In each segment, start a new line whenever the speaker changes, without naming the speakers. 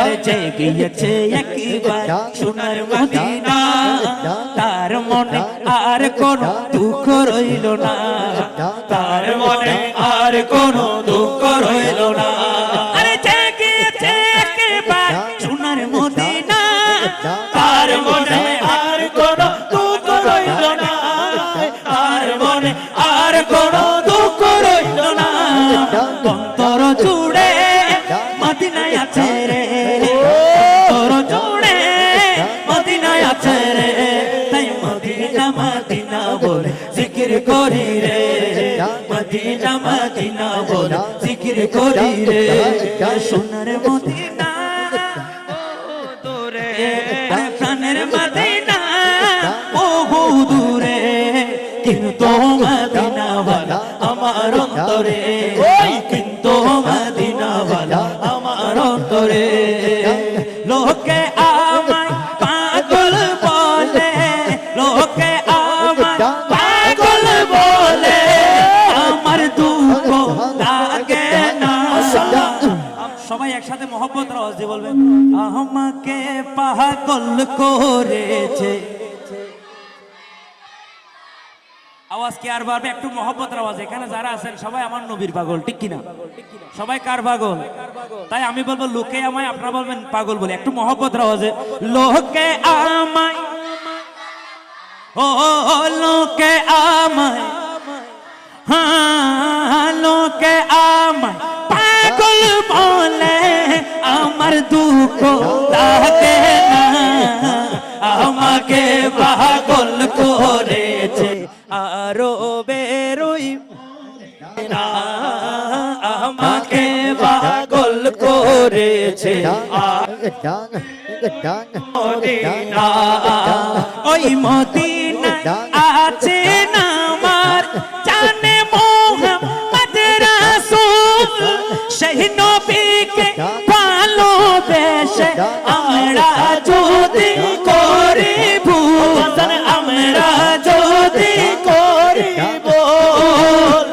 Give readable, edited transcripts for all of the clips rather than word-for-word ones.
আরে জেগেছে একবার সোনার মদিনা, তার মনে আর কোনো দুঃখ রইল না, তার মনে আর কোনো দুঃখ রইল না। আরে জেগেছে একবার সোনার মদিনা, তার মনে আর কোনো দুঃখ রইল না, তার মনে আর কোনো দুঃখ রইল না। অন্তর জুড়ে মদিনায় আছে রে, অন্তর জুড়ে মদিনায় আছে রে, তাই মদিনা মদিনা বলে জিকির করি রে, মদিনা মদিনা বলে জিকির করি রে। সোনার মদিনা দূরে, প্রাণের মদিনা বহু দূরে, কিন্তু মদিনা ওয়ালা আমার অন্তরে, কিন্তু মদিনা ওয়ালা আমার অন্তরে। লোকে আমায় পাগল বলে, লোকে আমায় পাগল বলে, আমার দুঃখ লাগে না। সবাই একসাথে মোহব্বত আওয়াজ দিয়ে বলবেন, আমাকে পাগল করেছে। আওয়াজ কি আর বাড়বে? একটু মহব্বতের আওয়াজ। এখানে যারা আছেন সবাই আমার নবীর পাগল, ঠিক কিনা? সবাই কার পাগল? তাই আমি বলবো লোকে আমায়, আপনারা বলবেন পাগল বলে। একটু মহব্বতের আওয়াজে, লোকে আমায়, ও লোকে আমায়, হ্যাঁ লোকে আমায় পাগল বলে, আমার দুঃখ লাগে না, আমাকে পাগল করেছে আরো বেরোই না, আমাকে পাগল করেছে মদিনা। ওই মদিনা আছে না আমার জানে মুহাম্মদ রাসূল, সেই নবীকে ভালোবেসে আমরা যদি করি ভুল, আমরা যদি করি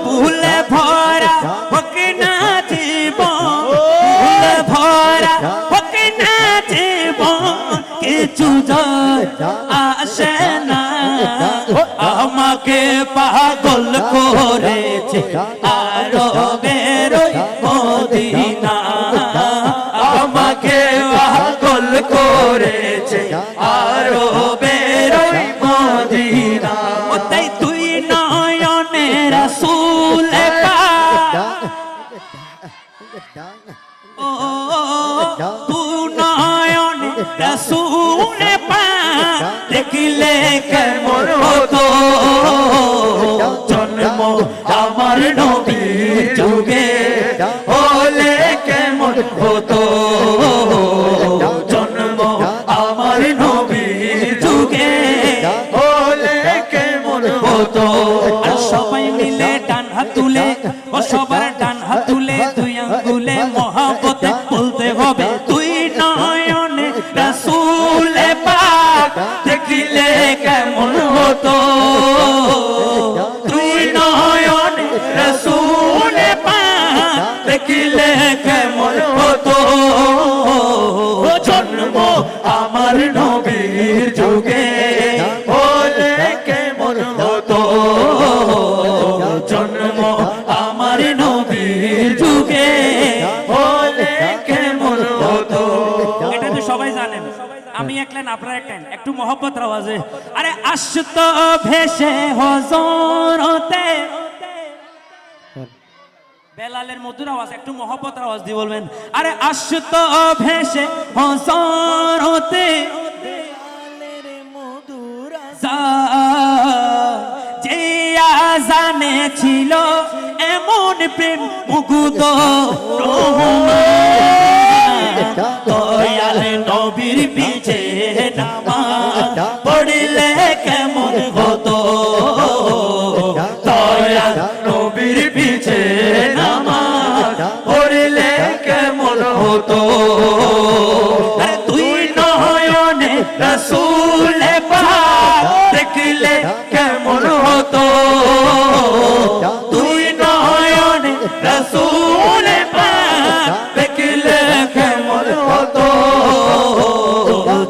ভুলে ভরা হোক না জীবন, ভুলে ভরা হোক না জীবন, কিছু যায় আসে না, আমাকে পাগল করেছে আরো বেরোই মদিনা, আমাকে পাগল করেছে আরো বেরোই মদিনা। তাই তুই নয়নে রাসূল পাক, ও তুই নয়নে রাসূল পাক, দেখলে কেমন হতো জন্ম আমার নবীর যুগে, হলে কেমন হতো জন্ম আমার নবীর যুগে, হলে কেমন হতো। আর সবাই মিলে ডান হাত তুলে, ও সবার ডান হাত তুলে, দুই আঙ্গুলে মহব্বতে বলতে হবে, তুই নয়নে রাসূল পাক, দেখিলে কেমন হতো, তুই নয়নে রাসূল পাক, দেখিলে কেমন হতো জন্ম আমার নবীর যুগে, হলে কেমন হতো জন্ম আমার নবীর যুগে, হলে কেমন হতো। এটা তো সবাই জানেন, আমি এক লাইন আপনারা এক লাইন, একটু মহব্বত আওয়াজে। আরে আসতো ভেসে হযরতে বেলালের মধুর আওয়াজ, একটু মহব্বত আওয়াজ দিয়ে বলবেন, আরে আসতো ভেসে হযরতে বেলালের মধুর যে আজানে ছিল এমন প্রেম মুগ্ধ দয়াল নবীর পিছে নামাজ পড়লে কেমন হতো, দয়াল নবীর পিছে নামাজ পড়লে কেমন হতো। তুই নয়নে রাসূল পাক, দেখলে কেমন হতো, তুই নয়নে রাসূল পাক, দেখলে কেমন হতো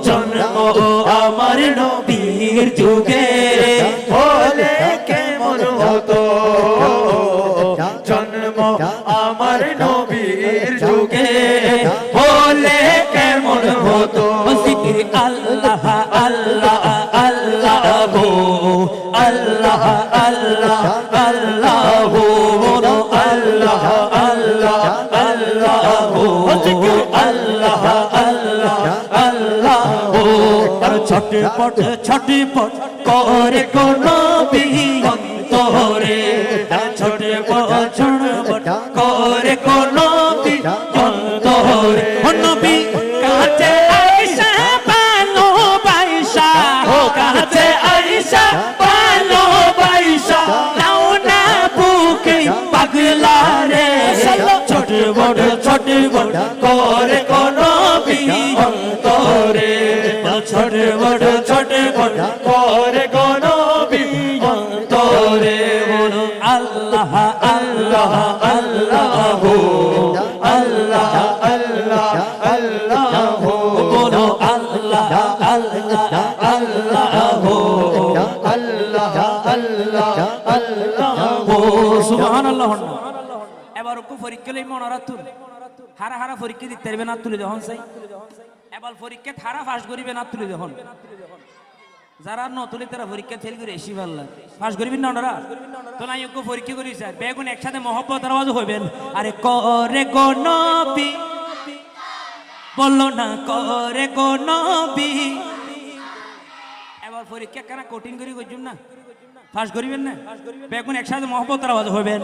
জন্ম আমার নবীর যুগে হলে কেমন হতো জন্ম আমার নবীর যুগে হলে কেমন হতো জিকির আল্লাহ আল্লাহ আল্লাহ গো আল্লাহ আল্লাহ আল্লাহ গো আল্লাহ আল্লাহ আল্লাহ গো জিকির আল্লাহ আল্লাহ আল্লাহ গো আর ছটপট ছটপট করে কোন বিয়ন্তরে ছটপট ছটপট করে কোন বিয়ন্তরে নবী কাছে আয়েশা পালো বাইশা কাছে আয়েশা পালো বাইশা নাও না বুকে পাগলা রে ছটপট ছটপট করে কোন বিয়ন্তরে ছটপট ছটপট করে কোন বিয়ন্তরে বলো আল্লাহ আল্লাহ আল্লাহ হো আল্লাহ আল্লাহ আল্লাহ হো বলো আল্লাহ আল্লাহ আল্লাহ হো আল্লাহ আল্লাহ আল্লাহ হো সুবহানাল্লাহ এবার ওকে পরীক্ষা লই মন রাতুল হারা হারা পরীক্ষা দিতে পারবে না তুলে যখন চাই এবার পরীক্ষা হারা পাস করিবে না তুলে যখন যারা নতুন তারা পরীক্ষা ফেল করে এসি পারলা পাস করিবেন না ওনারা তো নাই ওকে পরীক্ষা করি স্যার বেগুন একসাথে মহব্বত আওয়াজ হইবেন আরে করে গো নবী বললো না করে গো নবী এবার পরীক্ষা কেন কঠিন করে কইছুম না পাস করিবেন না বেগুন একসাথে মহব্বত আওয়াজ হইবেন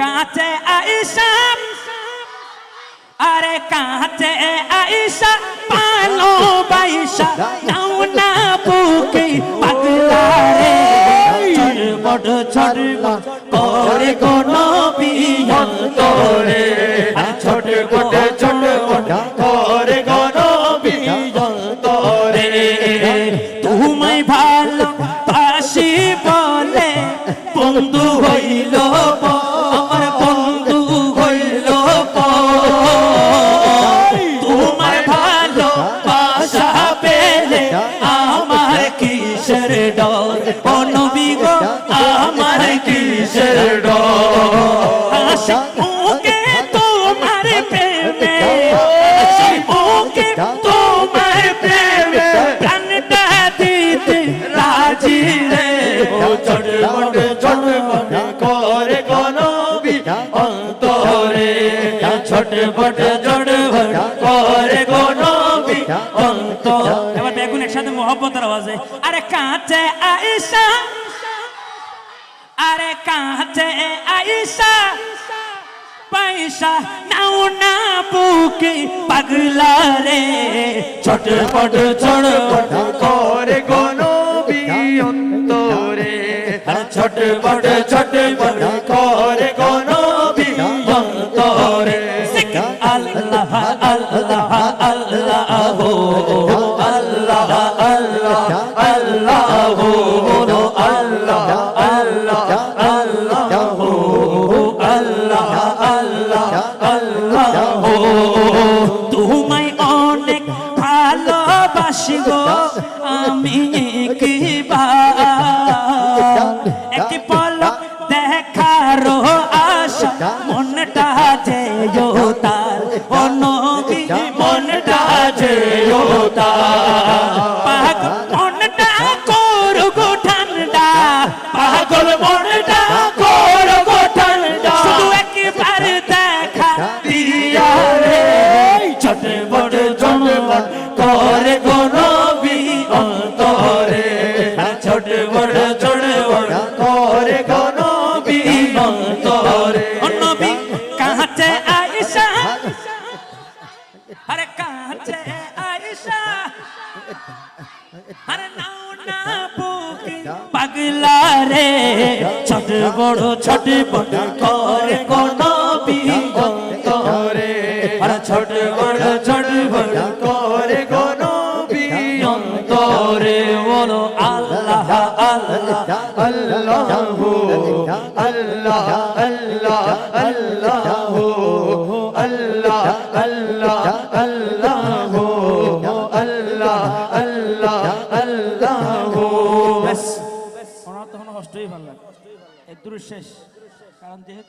কাছে আয়েশা আরে কাছে আয়েশা পালো বাইশা নাও না বুকে পাগলা রে ছটপট ছটপট করে গো নবী অন্তরে ছটপট ছটপট করে গো নবী অন্তরে তুমি ভালো বাসি বলে বন্ধু হইল আমার বন্ধু হইল তোমার ভালো বাসা পেলে আমার কিসের ডর ও নবী গো আমার কিসের ডর আশা মুকে তোমার প্রেমে আশা মুকে তোমার প্রেমে প্রাণটা দিতে রাজি রে ও ছটপট ছটপট করে গো নবী অন্তরে ছটপট ছটপট করে গো নবী অন্তর এবার বেগুন একসাথে মহব্বতের আওয়াজে আরে কাছে আয়েশা আরে কাছে আয়েশা পয়সা নাও না বুকে পাগলা রে ছটপট ছটপট করে গো নবী অন্তরে ছটপট ছটপট করে গো নবী অন্তরে আল্লাহ আল্লাহ আল্লাহ হো আল্লাহ আল্লাহ আল্লাহ হো আল্লাহ আল্লাহ আল্লাহ হো আল্লাহ আল্লাহ আল্লাহ হো তোমায় অনেক ভালোবাসি গো আমি একটি পলক দেখার আশা মনটা যেও তার ও নবী মনটা যেও তার পাগল মনটা করো গো ঠান্ডা পাগল মনটা করো গো ঠান্ডা শুধু একবার দেখা দিয়া রে ছটপট ছটপট করে গো নবী অন্তরে ছটপট ছটপট করে গো নবী অন্তরে ও নবী কাছে আয়েশা আরে কাছে আয়েশা আরে নাও না বুকে পাগলা রে ছটপট ছটপট করে গো নবী অন্তরে আরে ছটপট ছটপট করে গো নবী অন্তরে বলো আল্লাহ আল্লাহ আল্লাহ হো আল্লাহ আল্লাহ আল্লাহ হো আল্লাহ আল্লাহ আল্লাহ হো আল্লাহ
আল্লাহ আল্লাহ
ব্যাস ওনার তখন কষ্টই ভালো লাগে এর দূর শেষ কারণ যেহেতু